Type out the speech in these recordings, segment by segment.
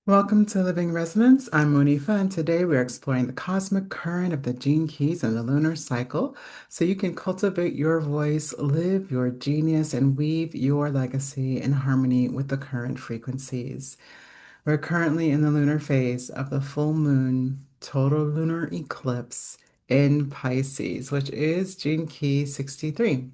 Welcome to Living Resonance. I'm Monifa, and today we're exploring the cosmic current of the gene keys and the lunar cycle so you can cultivate your voice, live your genius, and weave your legacy in harmony with the current frequencies. We're currently in the lunar phase of the full moon total lunar eclipse in Pisces, which is gene key 63,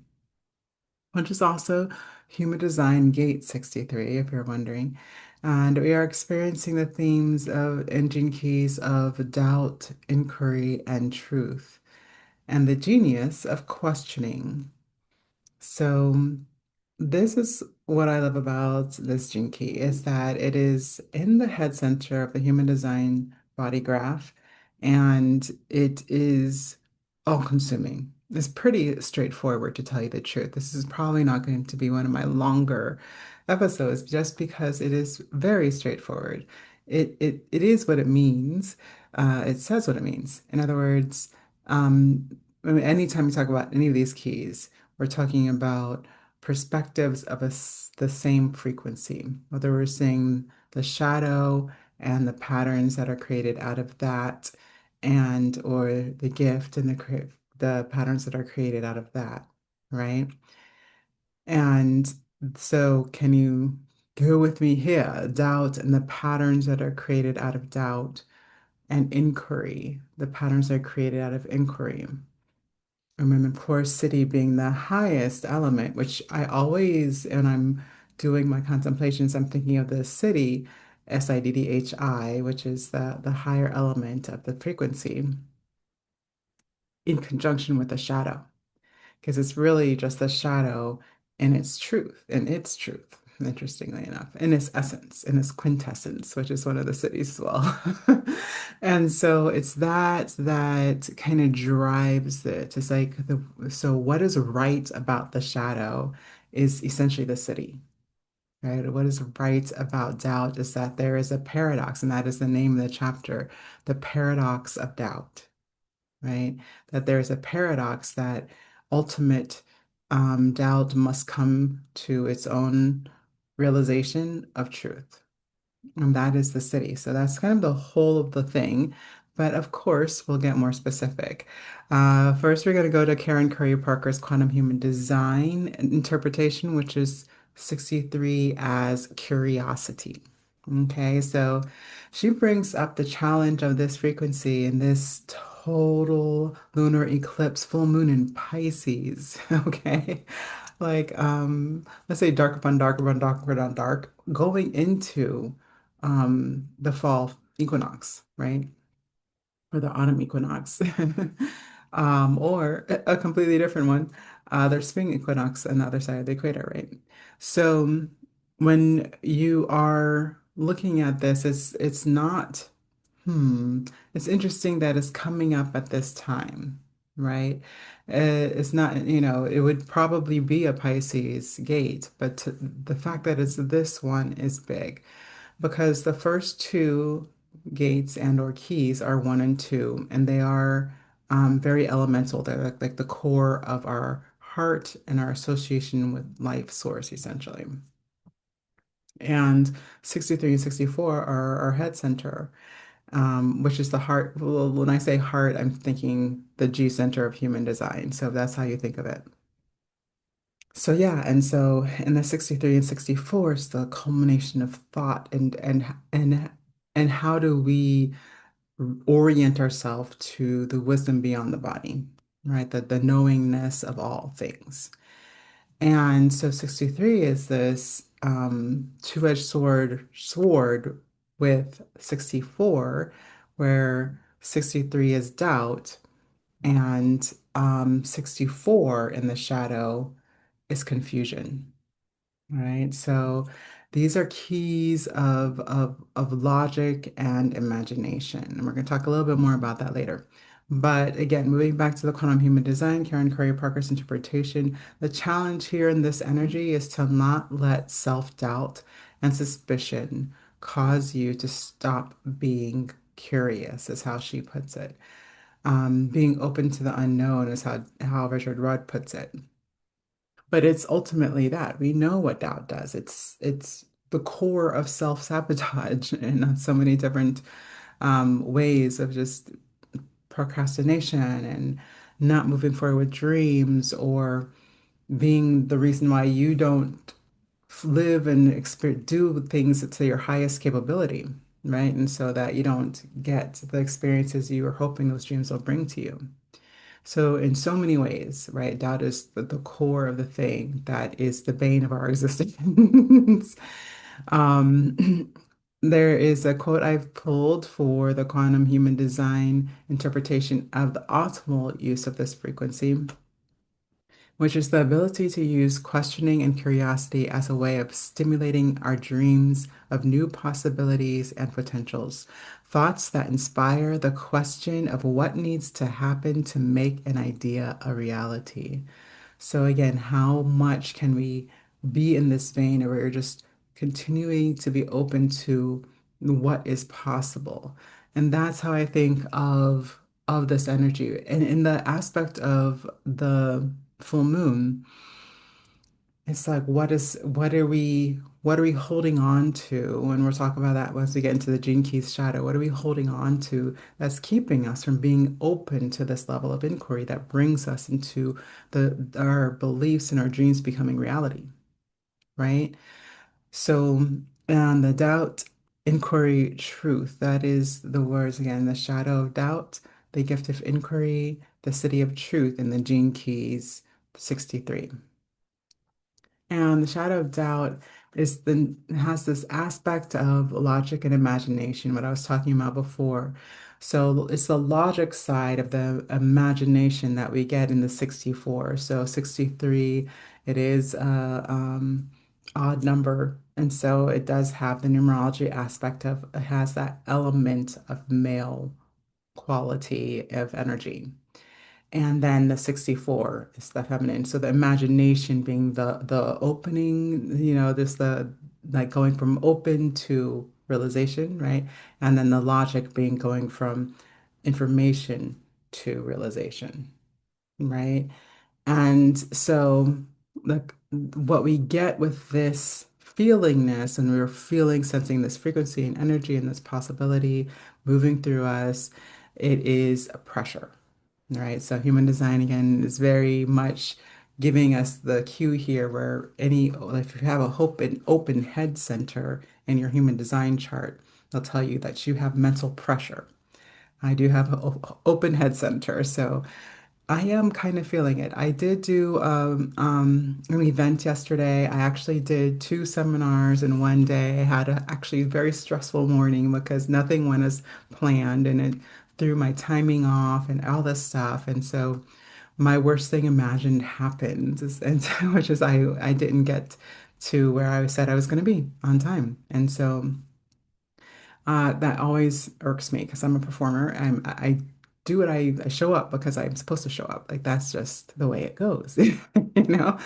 which is also Human Design Gate 63, if you're wondering. And we are experiencing the themes of engine keys of doubt, inquiry, and truth, and the genius of questioning. So this is what I love about this gene key is that it is in the head center of the human design body graph, and it is all-consuming. It's pretty straightforward, to tell you the truth. This is probably not going to be one of my longer episodes just because it is very straightforward. It is what it means. It says what it means. In other words, I mean, anytime we talk about any of these keys, we're talking about perspectives of the same frequency, whether we're seeing the shadow and the patterns that are created out of that, and or the gift and the patterns that are created out of that, right? And so can you go with me here? Doubt and the patterns that are created out of doubt, and inquiry, the patterns that are created out of inquiry. And then, of course, city being the highest element, which I always, when I'm doing my contemplations, I'm thinking of the city, SIDDHI, which is the higher element of the frequency, in conjunction with the shadow, because it's really just the shadow in its truth, interestingly enough, in its essence, in its quintessence, which is one of the cities as well. And so it's that kind of drives it. It's like so what is right about the shadow is essentially the city, right? What is right about doubt is that there is a paradox, and that is the name of the chapter, the paradox of doubt, right? That there is a paradox that ultimate doubt must come to its own realization of truth. And that is the city. So that's kind of the whole of the thing. But of course, we'll get more specific. First, we're going to go to Karen Curry Parker's Quantum Human Design interpretation, which is 63 as curiosity. Okay, so she brings up the challenge of this frequency in this total lunar eclipse, full moon in Pisces. Okay, like let's say dark upon dark upon dark upon dark, going into the fall equinox, right? Or the autumn equinox, or a completely different one, there's spring equinox on the other side of the equator, right? So when you are looking at this, it's not, it's interesting that it's coming up at this time, right? It's not, it would probably be a Pisces gate, but the fact that it's this one is big because the first two gates and or keys are one and two, and they are very elemental. They're like the core of our heart and our association with life source, essentially. And 63 and 64 are our head center, which is the heart. Well, when I say heart, I'm thinking the G center of human design. So that's how you think of it. So yeah, and so in the 63 and 64 is the culmination of thought and how do we orient ourselves to the wisdom beyond the body, right? The knowingness of all things. And so 63 is this two-edged sword with 64, where 63 is doubt and 64 in the shadow is confusion, right? So these are keys of logic and imagination. And we're going to talk a little bit more about that later. But again, moving back to the quantum human design, Karen Curry Parker's interpretation, the challenge here in this energy is to not let self-doubt and suspicion cause you to stop being curious, is how she puts it. Being open to the unknown is how Richard Rudd puts it. But it's ultimately that we know what doubt does. It's the core of self-sabotage and on so many different ways of just procrastination and not moving forward with dreams or being the reason why you don't live and do things to your highest capability, right? And so that you don't get the experiences you were hoping those dreams will bring to you. So, in so many ways, right, doubt is the core of the thing that is the bane of our existence. There is a quote I've pulled for the quantum human design interpretation of the optimal use of this frequency, which is the ability to use questioning and curiosity as a way of stimulating our dreams of new possibilities and potentials. Thoughts that inspire the question of what needs to happen to make an idea a reality. So, again, how much can we be in this vein where we're just continuing to be open to what is possible? And that's how I think of this energy. And in the aspect of the full moon, it's like what are we holding on to when we're talking about that once we get into the Gene Keys shadow? What are we holding on to that's keeping us from being open to this level of inquiry that brings us into the our beliefs and our dreams becoming reality, right? So, the doubt, inquiry, truth, that is the words again, the shadow of doubt, the gift of inquiry, the city of truth in the Gene Keys 63. And the shadow of doubt has this aspect of logic and imagination, what I was talking about before. So it's the logic side of the imagination that we get in the 64. So 63, it is a odd number. And so it does have the numerology aspect of it has that element of male quality of energy. And then the 64 is the feminine. So the imagination being the opening, this the like going from open to realization, right? And then the logic being going from information to realization, right? And so like what we get with this feelingness and we're feeling, sensing this frequency and energy and this possibility moving through us, it is a pressure. Right. So human design again is very much giving us the cue here where if you have a hope and open head center in your human design chart, they'll tell you that you have mental pressure. I do have an open head center, so I am kind of feeling it. I did do an event yesterday. I actually did two seminars in one day. I had a actually very stressful morning because nothing went as planned and it threw my timing off and all this stuff. And so my worst thing imagined happened, and so, which is I didn't get to where I said I was going to be on time. And so that always irks me because I'm a performer. I do what I show up because I'm supposed to show up. Like that's just the way it goes, you know?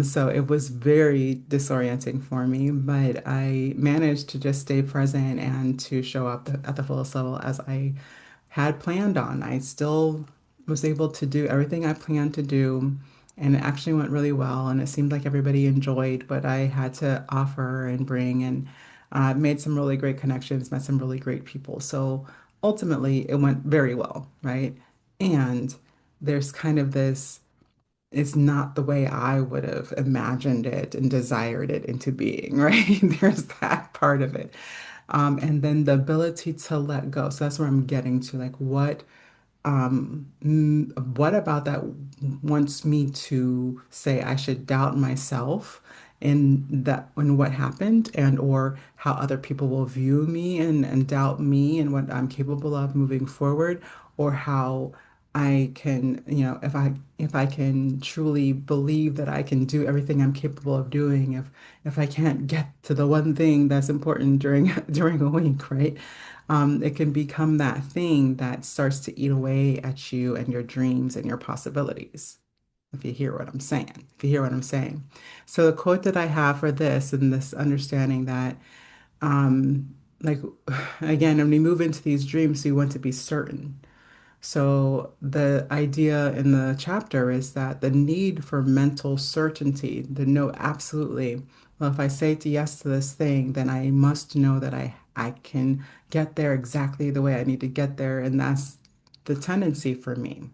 So it was very disorienting for me, but I managed to just stay present and to show up at the fullest level as I had planned on. I still was able to do everything I planned to do, and it actually went really well. And it seemed like everybody enjoyed what I had to offer and bring, and made some really great connections, met some really great people. So ultimately, it went very well, right? And there's kind of this it's not the way I would have imagined it and desired it into being, right? There's that part of it. And then the ability to let go. So that's where I'm getting to, like, what about that wants me to say I should doubt myself in what happened and or how other people will view me and doubt me and what I'm capable of moving forward, or how I can, if I can truly believe that I can do everything I'm capable of doing, if I can't get to the one thing that's important during during a week, right? It can become that thing that starts to eat away at you and your dreams and your possibilities. If you hear what I'm saying, if you hear what I'm saying. So the quote that I have for this and this understanding that, like, again, when we move into these dreams, we want to be certain. So the idea in the chapter is that the need for mental certainty, to know absolutely well, if I say yes to this thing, then I must know that I can get there exactly the way I need to get there. And that's the tendency for me.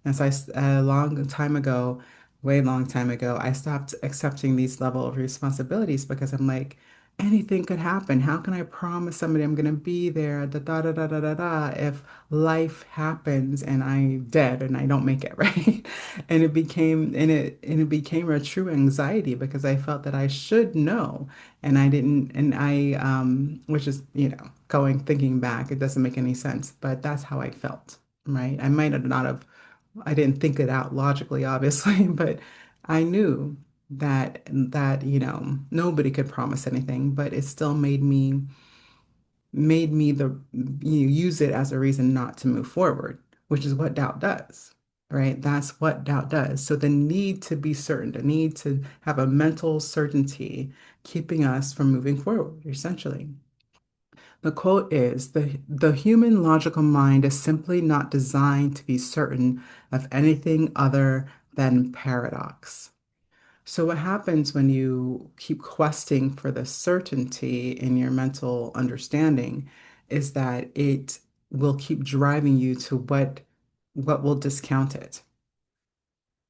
And so a long time ago, way long time ago, I stopped accepting these level of responsibilities because I'm like, anything could happen. How can I promise somebody I'm gonna be there, da da da da da da da, if life happens and I'm dead and I don't make it, right? And it became a true anxiety because I felt that I should know and I didn't, and I which is, going thinking back, it doesn't make any sense, but that's how I felt, right? I might have not have I didn't think it out logically, obviously, but I knew that nobody could promise anything, but it still made me use it as a reason not to move forward, which is what doubt does, right? That's what doubt does. So the need to be certain, the need to have a mental certainty keeping us from moving forward, essentially. The quote is, the human logical mind is simply not designed to be certain of anything other than paradox. So what happens when you keep questing for the certainty in your mental understanding is that it will keep driving you to what will discount it.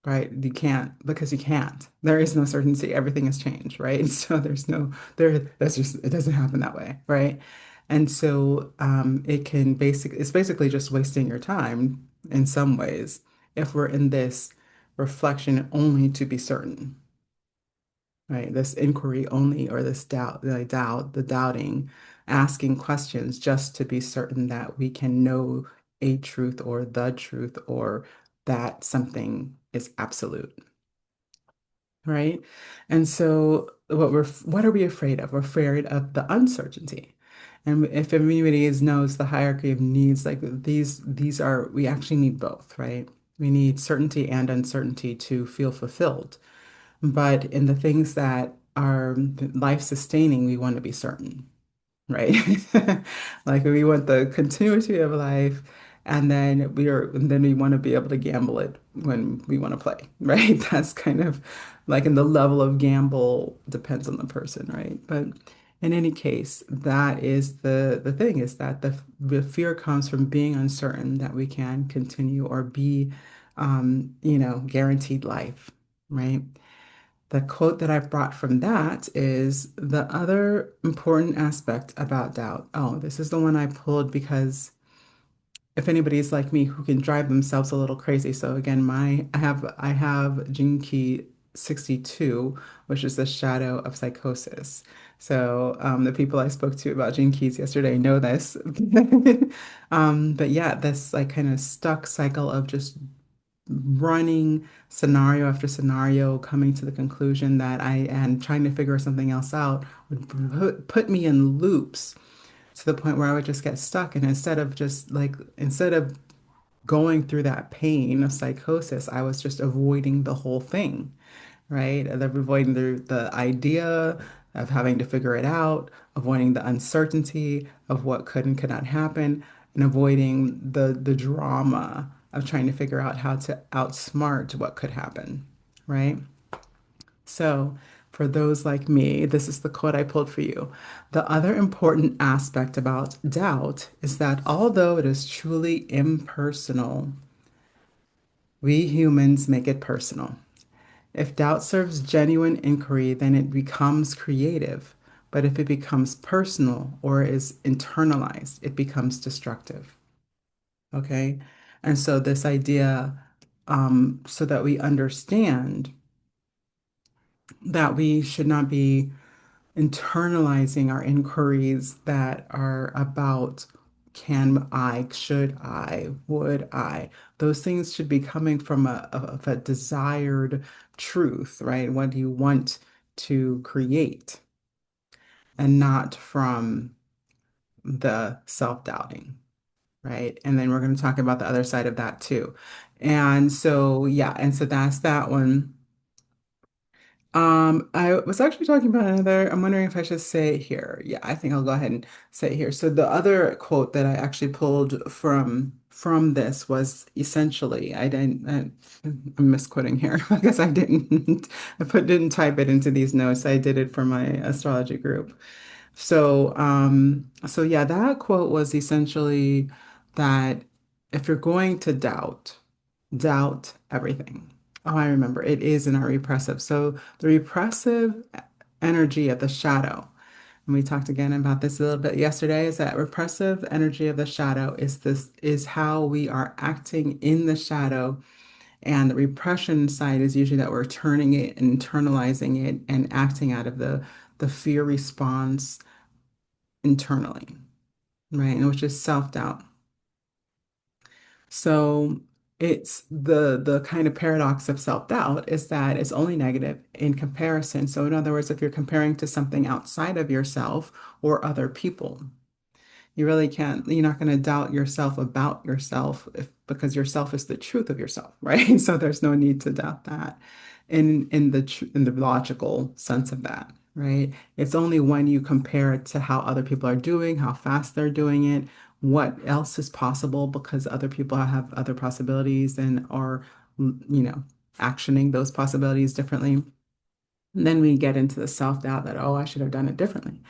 Right? You can't because you can't. There is no certainty. Everything has changed, right? So that's just it doesn't happen that way, right? And so it's basically just wasting your time in some ways if we're in this reflection only to be certain, right? This inquiry only or this the doubting, asking questions just to be certain that we can know a truth or the truth or that something is absolute, right? And so what are we afraid of? We're afraid of the uncertainty. And if knows the hierarchy of needs, like we actually need both, right? We need certainty and uncertainty to feel fulfilled. But in the things that are life sustaining, we want to be certain, right? Like we want the continuity of life, and then we want to be able to gamble it when we want to play, right? That's kind of like in the level of gamble depends on the person, right? But in any case, that is the thing is that the fear comes from being uncertain that we can continue or be guaranteed life, right? The quote that I brought from that is the other important aspect about doubt. Oh, this is the one I pulled because if anybody's like me who can drive themselves a little crazy. So again, I have gene key 62, which is the shadow of psychosis. So the people I spoke to about gene keys yesterday know this. But yeah, this like kind of stuck cycle of just running scenario after scenario, coming to the conclusion that I am trying to figure something else out would put me in loops to the point where I would just get stuck. And instead of going through that pain of psychosis, I was just avoiding the whole thing, right? Of avoiding the idea of having to figure it out, avoiding the uncertainty of what could and could not happen, and avoiding the drama of trying to figure out how to outsmart what could happen, right? So, for those like me, this is the quote I pulled for you. The other important aspect about doubt is that although it is truly impersonal, we humans make it personal. If doubt serves genuine inquiry, then it becomes creative. But if it becomes personal or is internalized, it becomes destructive. Okay? And so this idea, so that we understand that we should not be internalizing our inquiries that are about can I, should I, would I? Those things should be coming from of a desired truth, right? What do you want to create and not from the self-doubting, right? And then we're going to talk about the other side of that too. And so, yeah, and so that's that one. I was actually talking about another. I'm wondering if I should say it here. Yeah, I think I'll go ahead and say it here. So the other quote that I actually pulled from this was essentially, I'm misquoting here because I didn't, didn't type it into these notes. I did it for my astrology group. So yeah, that quote was essentially that if you're going to doubt, doubt everything. Oh, I remember. It is in our repressive. So the repressive energy of the shadow, and we talked again about this a little bit yesterday, is that repressive energy of the shadow is how we are acting in the shadow. And the repression side is usually that we're turning it and internalizing it and acting out of the fear response internally, right? And which is self-doubt. So it's the kind of paradox of self-doubt is that it's only negative in comparison. So in other words, if you're comparing to something outside of yourself or other people, you really can't, you're not going to doubt yourself about yourself because yourself is the truth of yourself, right? So there's no need to doubt that in the logical sense of that, right? It's only when you compare it to how other people are doing, how fast they're doing it, what else is possible because other people have other possibilities and are, you know, actioning those possibilities differently. And then we get into the self-doubt that, oh, I should have done it differently.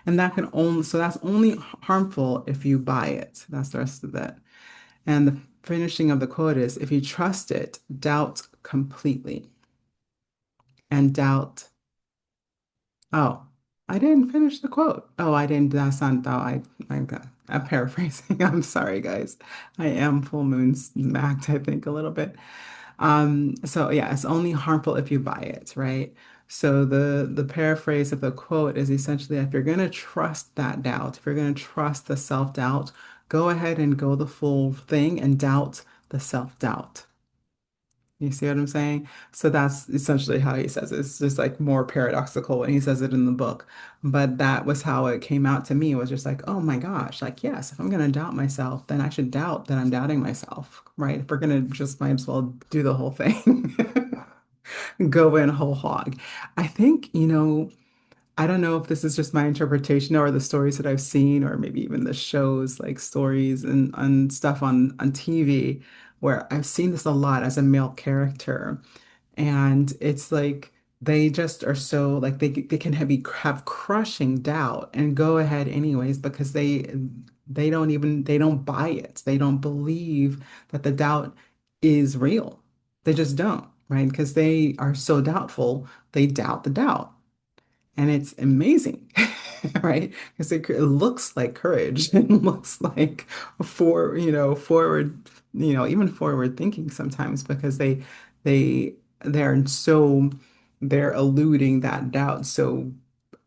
And that can only, so that's only harmful if you buy it. That's the rest of it. And the finishing of the quote is, if you trust it, doubt completely. And doubt, oh, I didn't finish the quote. Oh, I didn't, that's not, oh, I'm paraphrasing. I'm sorry, guys. I am full moon smacked, I think, a little bit. So yeah, it's only harmful if you buy it, right? So the paraphrase of the quote is essentially if you're going to trust that doubt, if you're going to trust the self-doubt, go ahead and go the full thing and doubt the self-doubt. You see what I'm saying? So that's essentially how he says it. It's just like more paradoxical when he says it in the book. But that was how it came out to me. It was just like, oh my gosh, like, yes, if I'm going to doubt myself, then I should doubt that I'm doubting myself, right? If we're going to just might as well do the whole thing, go in whole hog. I think, I don't know if this is just my interpretation or the stories that I've seen, or maybe even the shows like stories and stuff on TV, where I've seen this a lot as a male character. And it's like they just are so like they can have crushing doubt and go ahead anyways because they don't buy it. They don't believe that the doubt is real. They just don't, right? Because they are so doubtful, they doubt the doubt. And it's amazing, right? Because it looks like courage and looks like forward, even forward thinking sometimes because they they're so they're eluding that doubt so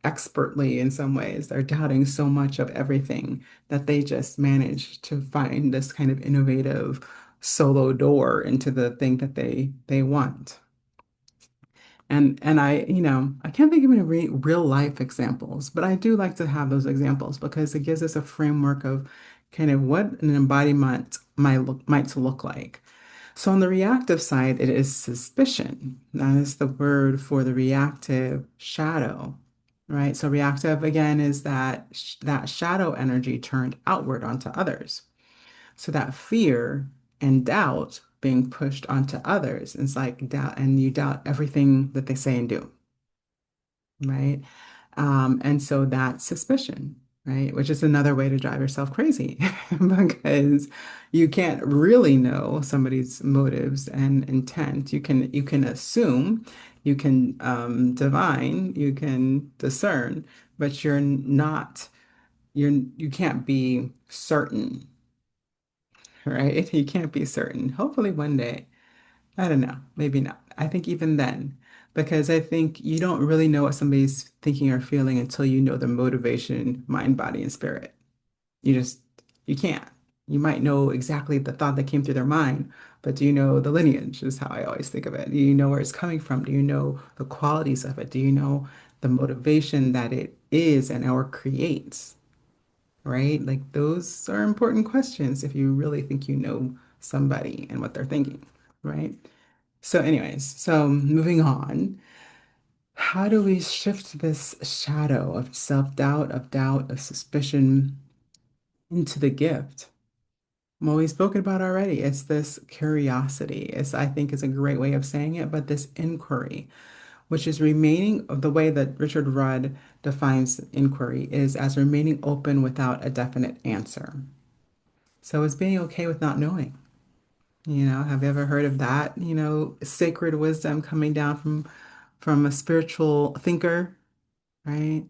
expertly in some ways. They're doubting so much of everything that they just manage to find this kind of innovative solo door into the thing that they want. And I can't think of any real life examples, but I do like to have those examples because it gives us a framework of kind of what an embodiment might look like. So on the reactive side, it is suspicion. That is the word for the reactive shadow, right? So reactive again is that shadow energy turned outward onto others. So that fear and doubt being pushed onto others. It's like doubt, and you doubt everything that they say and do, right? And so that's suspicion, right? Which is another way to drive yourself crazy because you can't really know somebody's motives and intent. You can assume, you can divine, you can discern, but you can't be certain, right? You can't be certain. Hopefully one day. I don't know. Maybe not. I think even then, because I think you don't really know what somebody's thinking or feeling until you know their motivation, mind, body, and spirit. You just, you can't. You might know exactly the thought that came through their mind, but do you know the lineage, is how I always think of it. Do you know where it's coming from? Do you know the qualities of it? Do you know the motivation that it is and or creates? Right? Like those are important questions if you really think you know somebody and what they're thinking, right? So, anyways, so moving on, how do we shift this shadow of self-doubt, of doubt, of suspicion into the gift? Well, we've spoken about already. It's this curiosity. I think, is a great way of saying it, but this inquiry, which is remaining, the way that Richard Rudd defines inquiry is as remaining open without a definite answer. So it's being okay with not knowing. Have you ever heard of that? Sacred wisdom coming down from a spiritual thinker, right?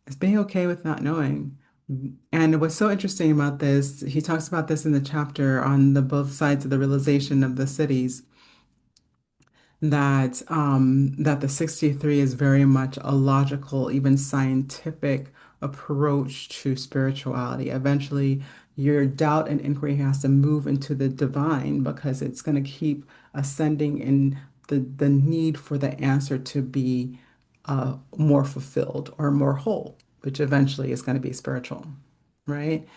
It's being okay with not knowing. And what's so interesting about this, he talks about this in the chapter on the both sides of the realization of the cities, that the 63 is very much a logical, even scientific approach to spirituality. Eventually, your doubt and inquiry has to move into the divine because it's going to keep ascending in the need for the answer to be more fulfilled or more whole, which eventually is going to be spiritual, right?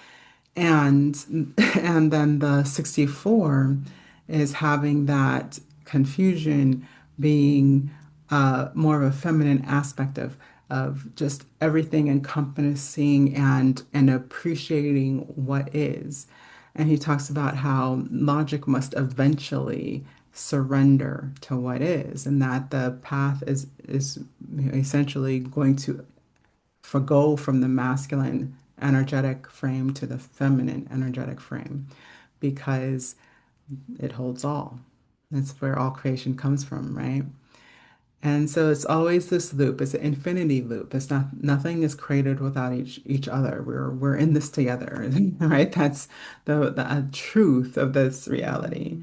And then the 64 is having that confusion being more of a feminine aspect of just everything encompassing and appreciating what is. And he talks about how logic must eventually surrender to what is, and that the path is essentially going to go from the masculine energetic frame to the feminine energetic frame because it holds all. That's where all creation comes from, right? And so it's always this loop. It's an infinity loop. It's not nothing is created without each other. We're in this together, right? That's the truth of this reality.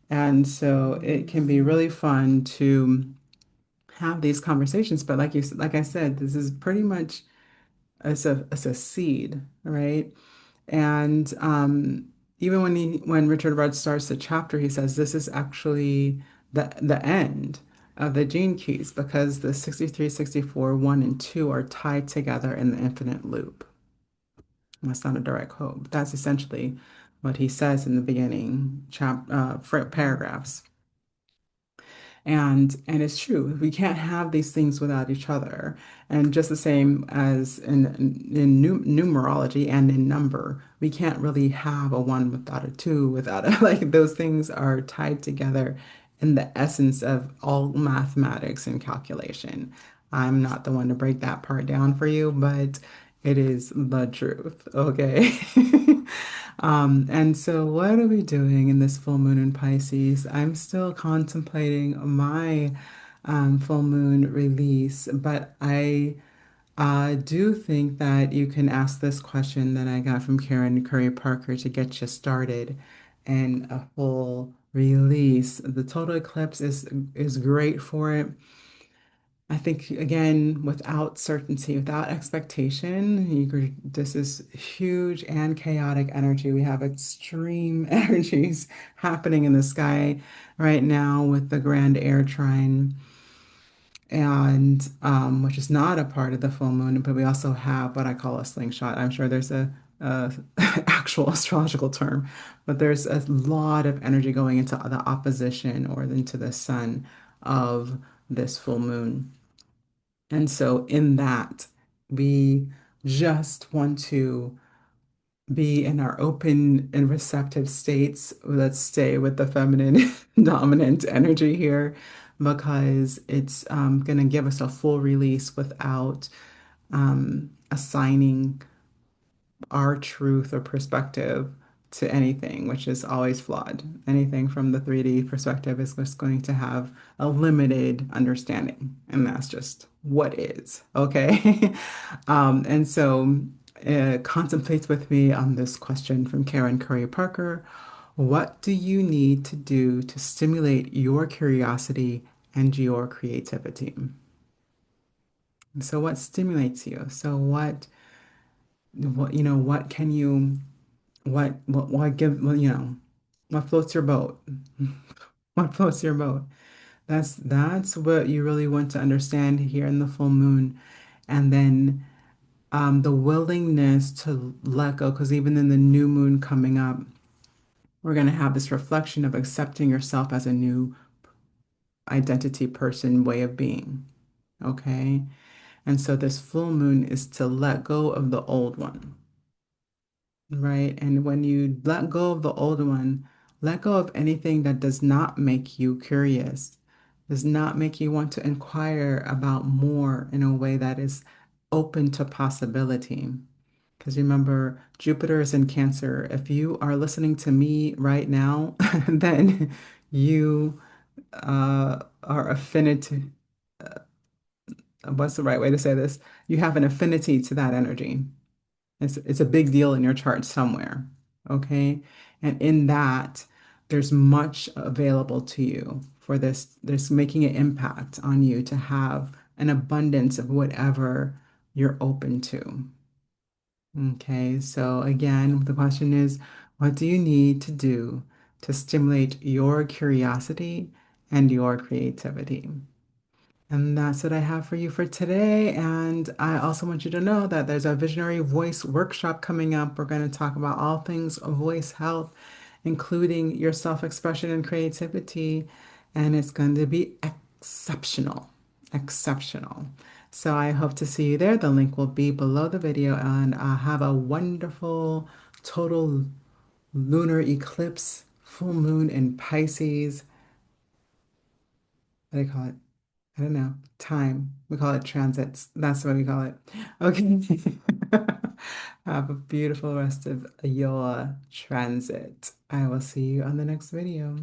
And so it can be really fun to have these conversations. But like I said, this is pretty much it's a seed, right? And even when Richard Rudd starts the chapter, he says this is actually the end of the gene keys because the 63, 64, 1 and 2 are tied together in the infinite loop. And that's not a direct quote, but that's essentially what he says in the beginning paragraphs. And it's true. We can't have these things without each other. And just the same as in numerology and in number, we can't really have a one without a two without a like those things are tied together in the essence of all mathematics and calculation. I'm not the one to break that part down for you, but it is the truth. Okay. And so what are we doing in this full moon in Pisces? I'm still contemplating my full moon release, but I do think that you can ask this question that I got from Karen Curry Parker to get you started and a full release. The total eclipse is great for it. I think again, without certainty, without expectation, this is huge and chaotic energy. We have extreme energies happening in the sky right now with the Grand Air Trine, and which is not a part of the full moon, but we also have what I call a slingshot. I'm sure there's a actual astrological term, but there's a lot of energy going into the opposition or into the sun of this full moon. And so, in that, we just want to be in our open and receptive states. Let's stay with the feminine dominant energy here because it's going to give us a full release without assigning our truth or perspective to anything, which is always flawed. Anything from the 3D perspective is just going to have a limited understanding, and that's just what is, okay? And so contemplate with me on this question from Karen Curry Parker. What do you need to do to stimulate your curiosity and your creativity? So what stimulates you? So what can you what give, what floats your boat? What floats your boat? That's what you really want to understand here in the full moon. And then the willingness to let go, because even in the new moon coming up, we're going to have this reflection of accepting yourself as a new identity, person, way of being. Okay. And so this full moon is to let go of the old one. right? And when you let go of the old one, let go of anything that does not make you curious, does not make you want to inquire about more in a way that is open to possibility. Because remember, Jupiter is in Cancer. If you are listening to me right now, then you are affinity. What's the right way to say this? You have an affinity to that energy. It's a big deal in your chart somewhere. Okay. And in that, there's much available to you for this making an impact on you to have an abundance of whatever you're open to. Okay. So again, the question is, what do you need to do to stimulate your curiosity and your creativity? And that's what I have for you for today. And I also want you to know that there's a visionary voice workshop coming up. We're going to talk about all things voice health, including your self-expression and creativity. And it's going to be exceptional, exceptional. So I hope to see you there. The link will be below the video. And have a wonderful total lunar eclipse, full moon in Pisces. What do they call it? I don't know. Time. We call it transits. That's what we call it. Okay. Have a beautiful rest of your transit. I will see you on the next video.